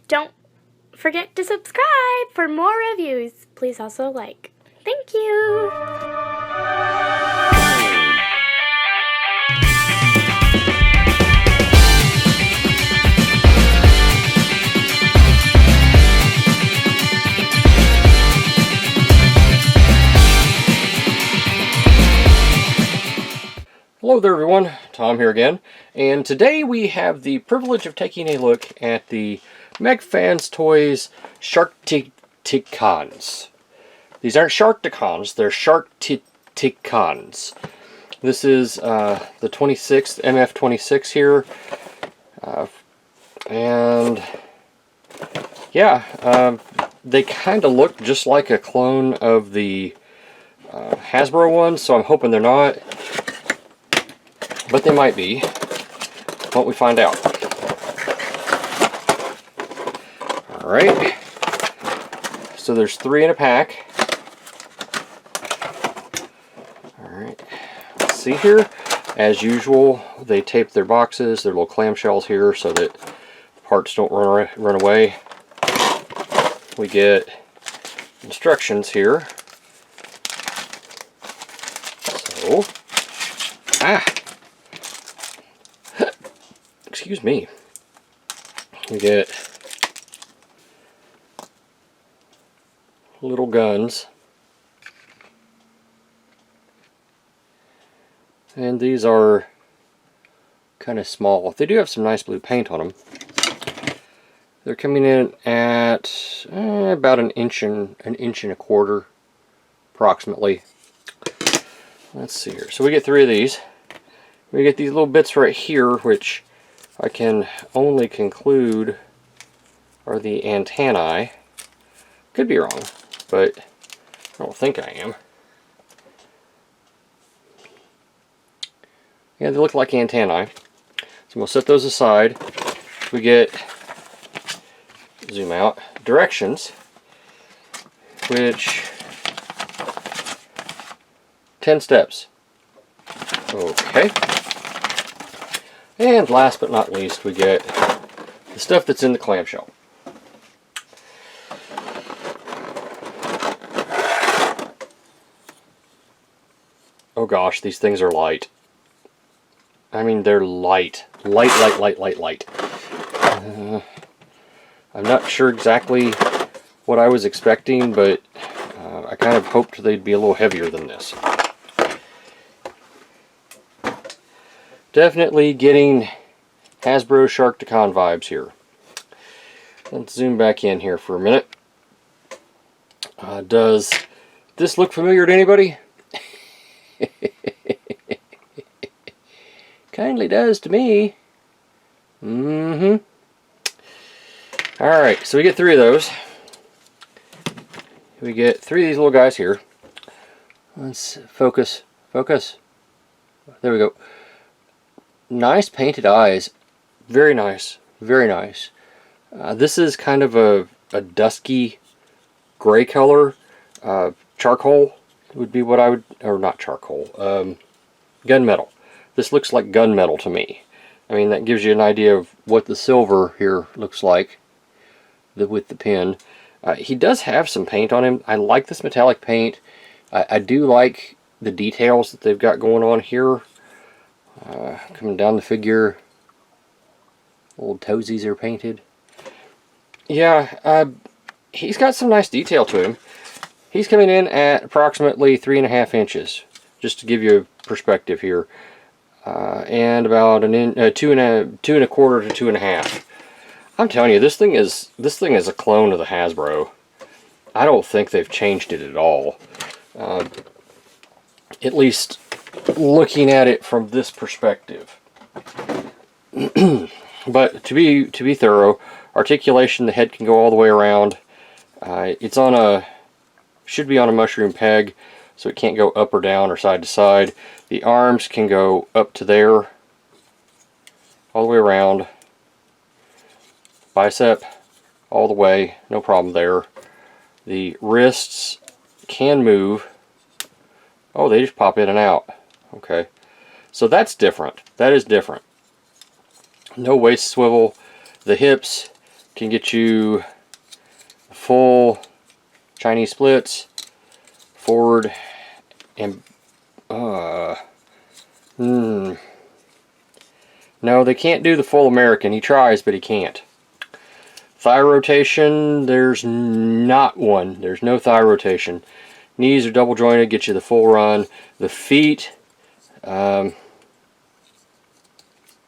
don't forget to subscribe for more reviews. Please also like. Thank you! Hello there everyone, Tom here again, and today we have the privilege of taking a look at the Mech Fans Toys Sharktticons. These aren't Sharkticons, they're Sharktticons. This is the 26th, MF26 here, and yeah, they kind of look just like a clone of the Hasbro one, so I'm hoping they're not. But they might be. Won't we find out? Alright. So there's 3 in a pack. Alright. Let's see here. As usual, they tape their boxes, their little clamshells here, so that parts don't run away. We get instructions here. So, excuse me. We get little guns. And these are kind of small. They do have some nice blue paint on them. They're coming in at about an inch and a quarter, approximately. Let's see here. So we get 3 of these. We get these little bits right here, which I can only conclude are the antennae. Could be wrong, but I don't think I am. Yeah, they look like antennae. So we'll set those aside. We get, zoom out, directions, which 10 steps. Okay. And last but not least, we get the stuff that's in the clamshell. Oh gosh, these things are light. I mean, they're light. Light. I'm not sure exactly what I was expecting, but I kind of hoped they'd be a little heavier than this. Definitely getting Hasbro Sharkticon vibes here. Let's zoom back in here for a minute. Does this look familiar to anybody? Kindly does to me. Alright, so we get 3 of those. We get 3 of these little guys here. Let's focus. There we go. Nice painted eyes. Very nice. Very nice. This is kind of a dusky gray color. Charcoal would be what I would, or not charcoal, gunmetal. This looks like gunmetal to me. I mean, that gives you an idea of what the silver here looks like with the pen. He does have some paint on him. I like this metallic paint. I do like the details that they've got going on here. Coming down the figure, old toesies are painted. Yeah, he's got some nice detail to him. He's coming in at approximately 3.5 inches, just to give you a perspective here, and about 2.25 to 2.5. I'm telling you, this thing is a clone of the Hasbro. I don't think they've changed it at all. At least looking at it from this perspective. But to be thorough, articulation, the head can go all the way around. It's on a, should be on a mushroom peg, so it can't go up or down or side to side. The arms can go up to there, all the way around. Bicep, all the way, no problem there. The wrists can move. Oh, they just pop in and out. Okay, so that's different. That is different. No waist swivel. The hips can get you full Chinese splits, forward, and no, they can't do the full American. He tries, but he can't. Thigh rotation, there's not one. There's no thigh rotation. Knees are double jointed, get you the full run. The feet, well,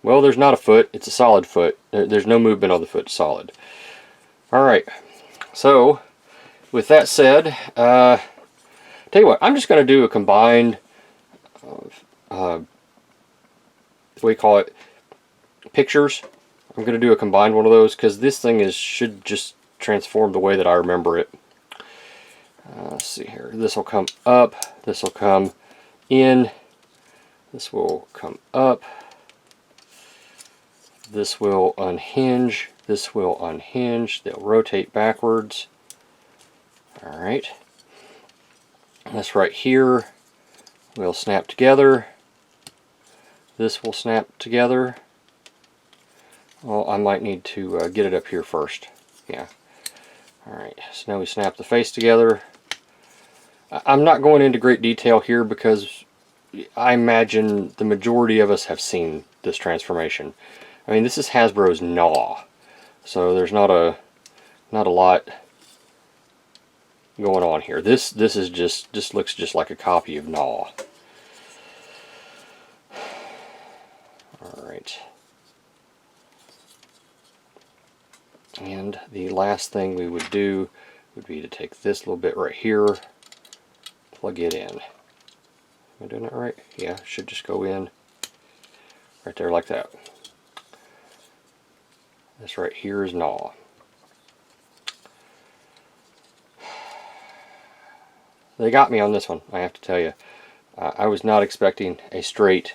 there's not a foot. It's a solid foot. There's no movement on the foot. Solid. Alright, so with that said, tell you what, I'm just going to do a combined, what do we call it, pictures. I'm going to do a combined one of those because this thing should just transform the way that I remember it. Let's see here. This will come up. This will come in. This will come up. This will unhinge. This will unhinge. They'll rotate backwards. Alright. This right here will snap together. This will snap together. Well, I might need to get it up here first. Yeah. Alright, so now we snap the face together. I'm not going into great detail here because I imagine the majority of us have seen this transformation. I mean, this is Hasbro's Gnaw, so there's not a lot going on here. This looks just like a copy of Gnaw. Alright. And the last thing we would do would be to take this little bit right here, plug it in. Am I doing that right? Yeah, it should just go in right there like that. This right here is Gnaw. They got me on this one, I have to tell you. I was not expecting a straight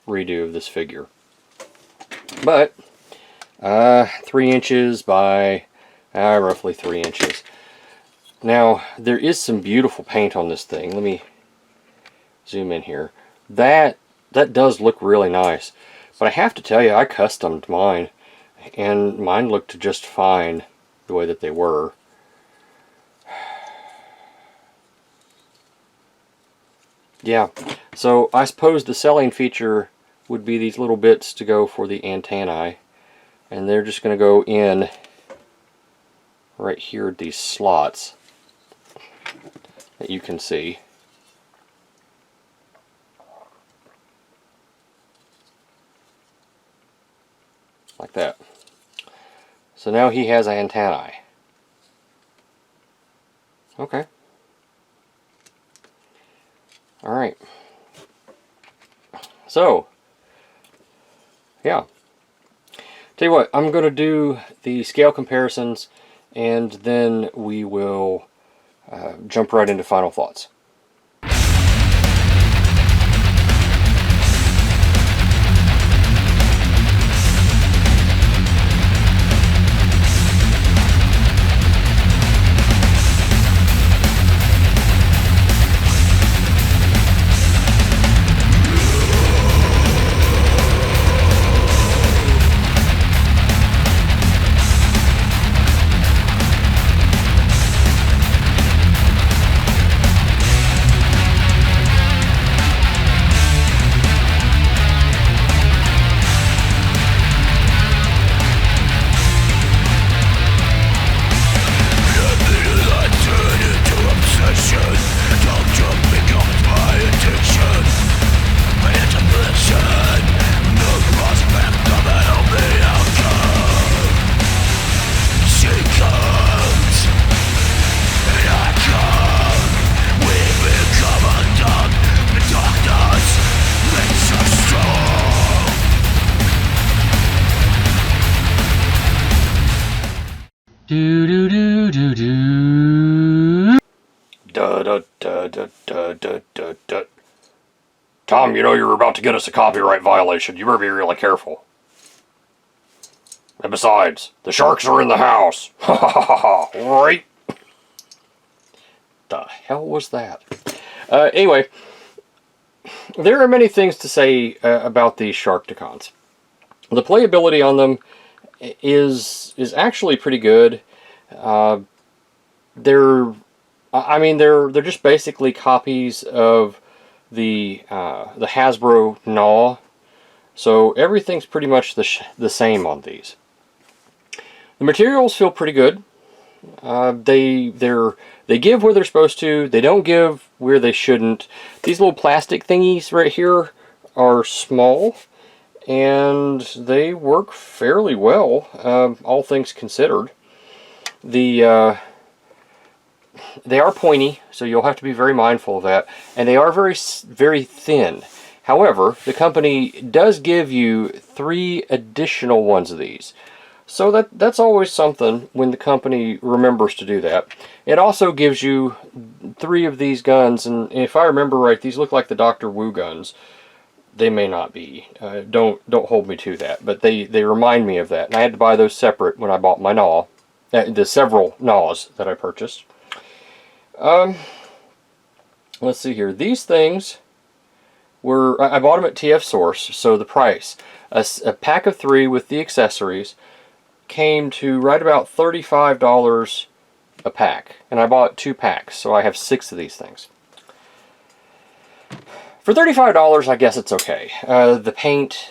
redo of this figure. But 3 inches by roughly 3 inches. Now, there is some beautiful paint on this thing. Let me zoom in here. That does look really nice. But I have to tell you, I customed mine. And mine looked just fine the way that they were. Yeah, so I suppose the selling feature would be these little bits to go for the antennae. And they're just going to go in right here at these slots that you can see. Like that. So now he has antennae. Okay. Alright. So, yeah. Tell you what, I'm going to do the scale comparisons and then we will jump right into final thoughts. Tom, you know you're about to get us a copyright violation. You better be really careful. And besides, the sharks are in the house. Ha ha ha ha. Right? The hell was that? Anyway, there are many things to say about these Sharkticons. The playability on them is actually pretty good. They're just basically copies of the Hasbro Gnaw, so everything's pretty much the same on these. The materials feel pretty good. They give where they're supposed to. They don't give where they shouldn't. These little plastic thingies right here are small, and they work fairly well, all things considered. They are pointy, so you'll have to be very mindful of that, and they are very, very thin. However, the company does give you 3 additional ones of these. So that's always something when the company remembers to do that. It also gives you 3 of these guns, and if I remember right, these look like the Dr. Wu guns. They may not be. Don't hold me to that, but they remind me of that. And I had to buy those separate when I bought my Gnaw, the several Gnaws that I purchased. Let's see here. These things were, I bought them at TF Source, so the price, a pack of 3 with the accessories came to right about $35 a pack, and I bought 2 packs, so I have 6 of these things. For $35, I guess it's okay. The paint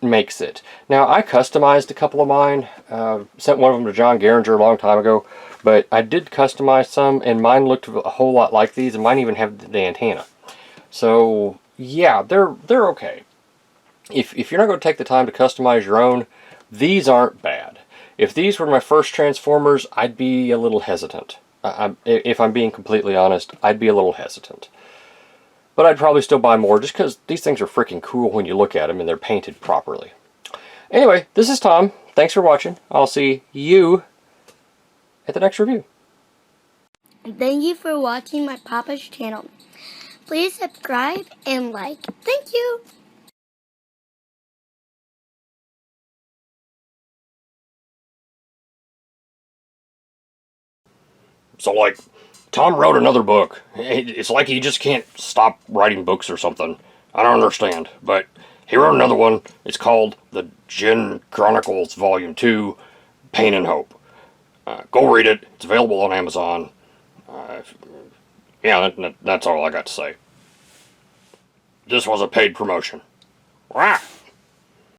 makes it. Now, I customized a couple of mine. Sent one of them to John Garinger a long time ago, but I did customize some, and mine looked a whole lot like these, and mine even have the antenna. So, yeah, they're okay. If you're not going to take the time to customize your own, these aren't bad. If these were my first Transformers, I'd be a little hesitant. If I'm being completely honest, I'd be a little hesitant. But I'd probably still buy more just because these things are freaking cool when you look at them and they're painted properly. Anyway, this is Tom. Thanks for watching. I'll see you at the next review. Thank you for watching my Papa's channel. Please subscribe and like. Thank you. So, like, Tom wrote another book. It's like he just can't stop writing books or something. I don't understand. But he wrote another one. It's called The Gen Chronicles Volume 2, Pain and Hope. Go read it. It's available on Amazon. Yeah, that's all I got to say. This was a paid promotion. Rah!